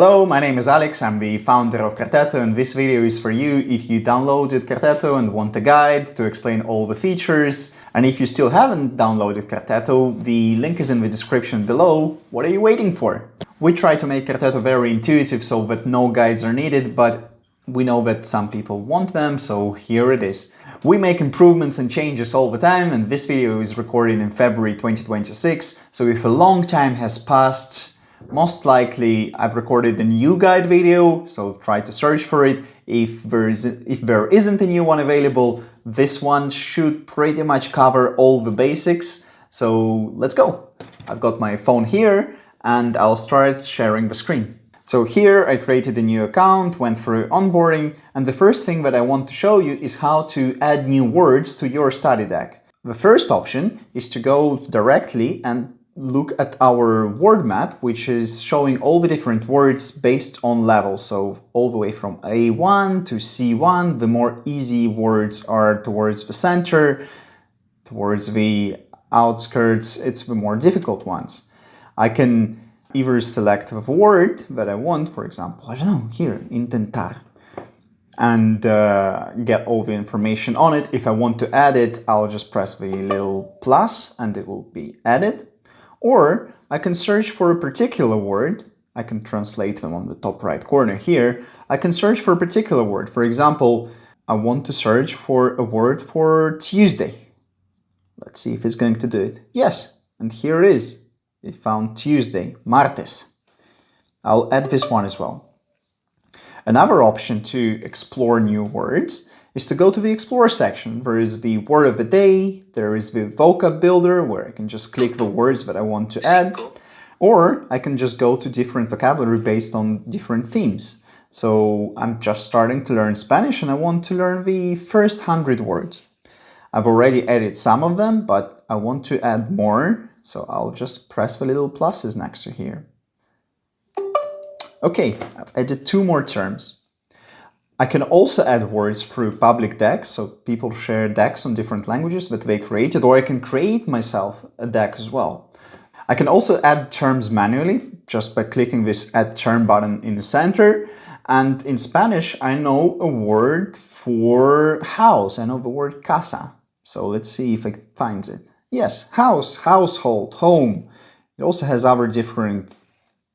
Hello, my name is Alex, I'm the founder of Karteto, and this video is for you if you downloaded Karteto and want a guide to explain all the features. And if you still haven't downloaded Karteto, the link is in the description below. What are you waiting for? We try to make Karteto very intuitive so that no guides are needed, but we know that some people want them, so here it is. We make improvements and changes all the time, and this video is recorded in February 2026, so if a long time has passed, most likely I've recorded a new guide video, so try to search for it. If there isn't a new one available, this one should pretty much cover all the basics. So let's go. I've got my phone here and I'll start sharing the screen. So here I created a new account, went through onboarding, and the first thing that I want to show you is how to add new words to your study deck. The first option is to go directly and look at our word map, which is showing all the different words based on level. So all the way from A1 to C1, the more easy words are towards the center, towards the outskirts, it's the more difficult ones. I can either select the word that I want, for example, I don't know, here, intentar, and get all the information on it. If I want to add it, I'll just press the little plus and it will be added. Or I can search for a particular word. I can translate them on the top right corner here. I can search for a particular word. For example, I want to search for a word for Tuesday. Let's see if it's going to do it. Yes, and here it is. It found Tuesday, martes. I'll add this one as well. Another option to explore new words is to go to the Explore section. There is the word of the day, there is the vocab builder where I can just click the words that I want to add, or I can just go to different vocabulary based on different themes. So I'm just starting to learn Spanish and I want to learn the first 100 words. I've already added some of them, but I want to add more, so I'll just press the little pluses next to here. Okay, I've added 2 more terms. I can also add words through public decks, so people share decks on different languages that they created, or I can create myself a deck as well. I can also add terms manually, just by clicking this Add Term button in the center. And in Spanish, I know a word for house. I know the word casa. So let's see if it finds it. Yes, house, household, home. It also has other different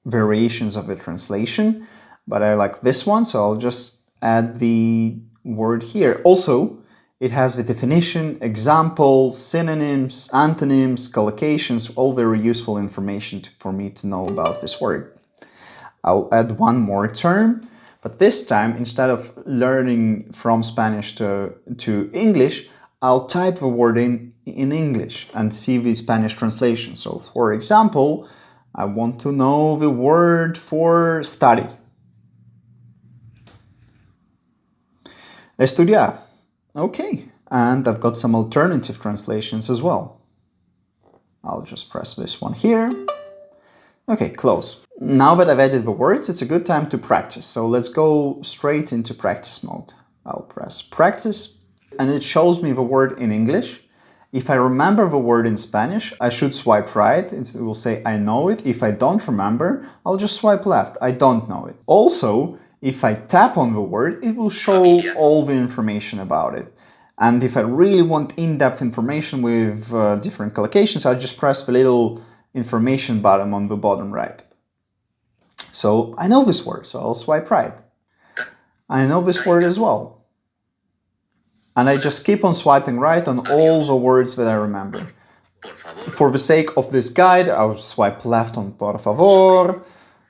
variations of the translation, but I like this one, so I'll just add the word here. Also, it has the definition, examples, synonyms, antonyms, collocations, all very useful information for me to know about this word. I'll add one more term, but this time, instead of learning from Spanish to English, I'll type the word in English and see the Spanish translation. So, for example, I want to know the word for study. Estudiar. Okay, and I've got some alternative translations as well. I'll just press this one here. Okay, close. Now that I've added the words, it's a good time to practice. So let's go straight into practice mode. I'll press practice, and it shows me the word in English. If I remember the word in Spanish, I should swipe right. It will say I know it. If I don't remember, I'll just swipe left. I don't know it. Also, if I tap on the word, it will show all the information about it. And if I really want in-depth information with different collocations, I'll just press the little information button on the bottom right. So I know this word, so I'll swipe right. I know this word as well. And I just keep on swiping right on all the words that I remember. For the sake of this guide, I'll swipe left on por favor,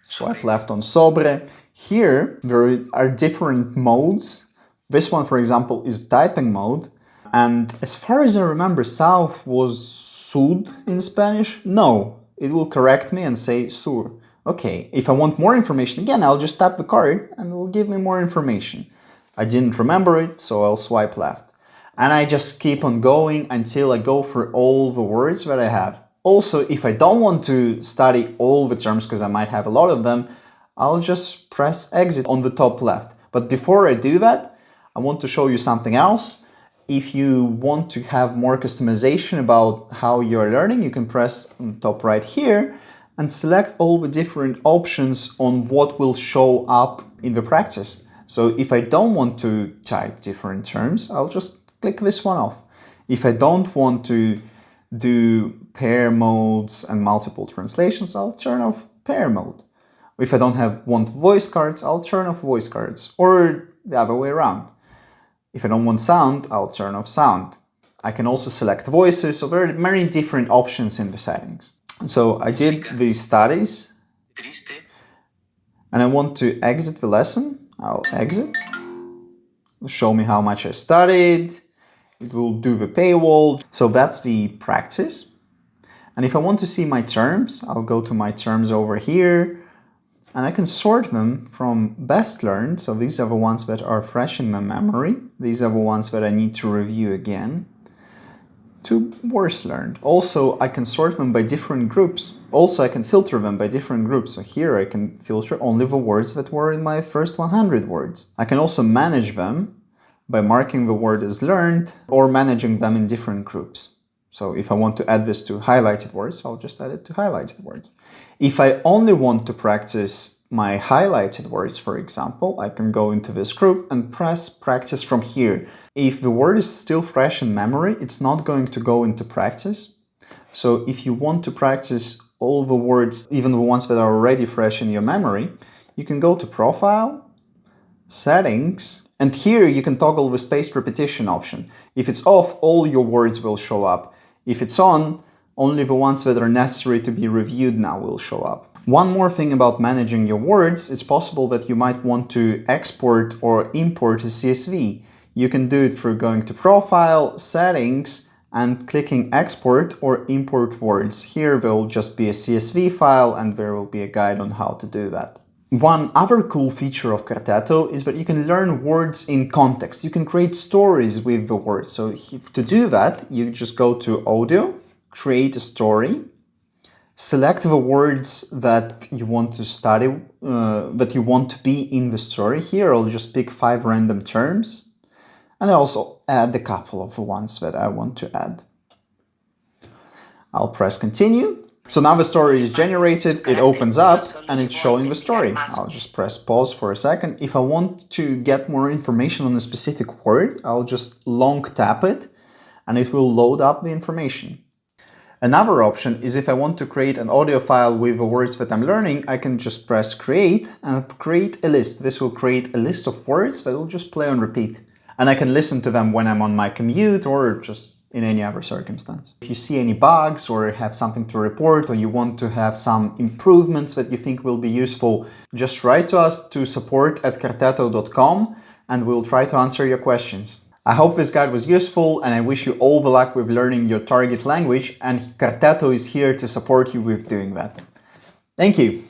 swipe left on sobre. Here, there are different modes. This one, for example, is typing mode. And as far as I remember, south was sud in Spanish. No, it will correct me and say sur. Okay, if I want more information, again, I'll just tap the card and it will give me more information. I didn't remember it, so I'll swipe left. And I just keep on going until I go through all the words that I have. Also, if I don't want to study all the terms, because I might have a lot of them, I'll just press exit on the top left. But before I do that, I want to show you something else. If you want to have more customization about how you're learning, you can press on the top right here and select all the different options on what will show up in the practice. So if I don't want to type different terms, I'll just click this one off. If I don't want to do pair modes and multiple translations, I'll turn off pair mode. If I don't want voice cards, I'll turn off voice cards, or the other way around. If I don't want sound, I'll turn off sound. I can also select voices, so there are many different options in the settings. So I did the studies, and I want to exit the lesson. I'll exit. It'll show me how much I studied. It will do the paywall. So that's the practice. And if I want to see my terms, I'll go to my terms over here, and I can sort them from best learned. So these are the ones that are fresh in my memory. These are the ones that I need to review again, to worst learned. Also, I can sort them by different groups. Also, I can filter them by different groups. So here I can filter only the words that were in my first 100 words. I can also manage them by marking the word as learned or managing them in different groups. So if I want to add this to highlighted words, I'll just add it to highlighted words. If I only want to practice my highlighted words, for example, I can go into this group and press practice from here. If the word is still fresh in memory, it's not going to go into practice. So if you want to practice all the words, even the ones that are already fresh in your memory, you can go to Profile, Settings, and here you can toggle the spaced repetition option. If it's off, all your words will show up. If it's on, only the ones that are necessary to be reviewed now will show up. One more thing about managing your words, it's possible that you might want to export or import a CSV. You can do it through going to Profile, Settings, and clicking Export or Import Words. Here there will just be a CSV file, and there will be a guide on how to do that. One other cool feature of Karteto is that you can learn words in context. You can create stories with the words. So to do that, you just go to Audio, create a story, select the words that you want to study, that you want to be in the story. Here I'll just pick 5 random terms, and I also add a couple of the ones that I want to add. I'll press continue. So now the story is generated, it opens up, and it's showing the story. I'll just press pause for a second. If I want to get more information on a specific word, I'll just long tap it, and it will load up the information. Another option is if I want to create an audio file with the words that I'm learning, I can just press create and create a list. This will create a list of words that will just play on repeat. And I can listen to them when I'm on my commute or just in any other circumstance. If you see any bugs or have something to report, or you want to have some improvements that you think will be useful, just write to us to support@karteto.com and we'll try to answer your questions. I hope this guide was useful, and I wish you all the luck with learning your target language, and Karteto is here to support you with doing that. Thank you!